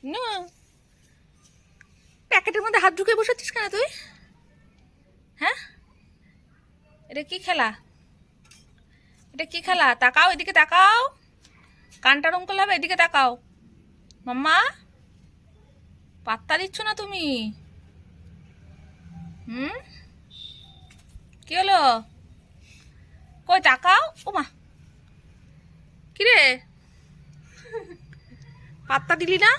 না, প্যাকেটের মধ্যে হাত ঢুকে বসেছিস কেন তুই? হ্যাঁ, এটা কি খেলা? এটা কি খেলা? তাকাও, এদিকে তাকাও। কানটা রং করলে হবে, এদিকে তাকাও। মাম্মা, পাত্তা দিচ্ছ না তুমি? হুম, কি হলো? কই তাকাও। ও মা, কি রে, পাত্তা দিলি না?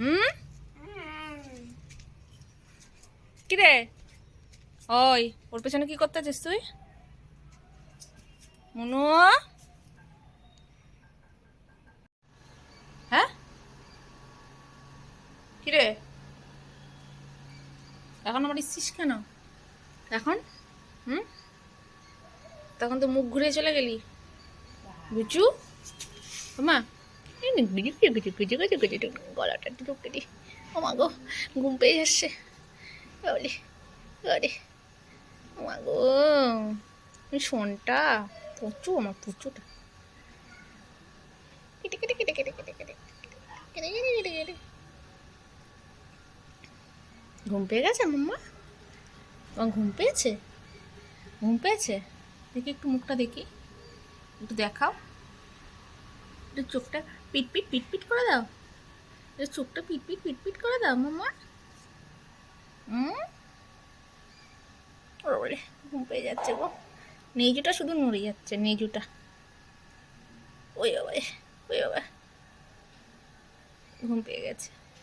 হুম, কি রে? ওই, ওর পেছনে কি করতেছিস তুই? মুনু, হ্যাঁ, কি রে, এখন আমার ইচ্ছিস কেন এখন? হুম, তখন তো মুখ ঘুরে চলে গেলি। বুঝু, মা, গলাটা একটু ঢুকে দি। ও মা গো, ঘুম পেয়ে যাচ্ছে। বলি, ওরে, ও মা গো, শোনটা প্রচুর, আমার প্রচুরটা কেটে কেটে কেটে কেটে কেটে কেটে কেটে কেটে কেটে কেটে। ঘুম পেয়ে গেছে মাম্মা? তোমার ঘুম পেয়েছে? ঘুম পেয়েছে? দেখি একটু মুখটা দেখি, একটু দেখাও, একটু চোখটা পিট পিট পিট পিট করে দাও, একটু চোখটা পিট পিট পিট পিট করে দাও মাম্মা। হুম, ওরে ঘুম পেয়ে যাচ্ছে গো, নেজুটা শুধু নড়ে যাচ্ছে, নেজুটা। ওই বাবা, ওই বাবা, ঘুম পেয়ে গেছে।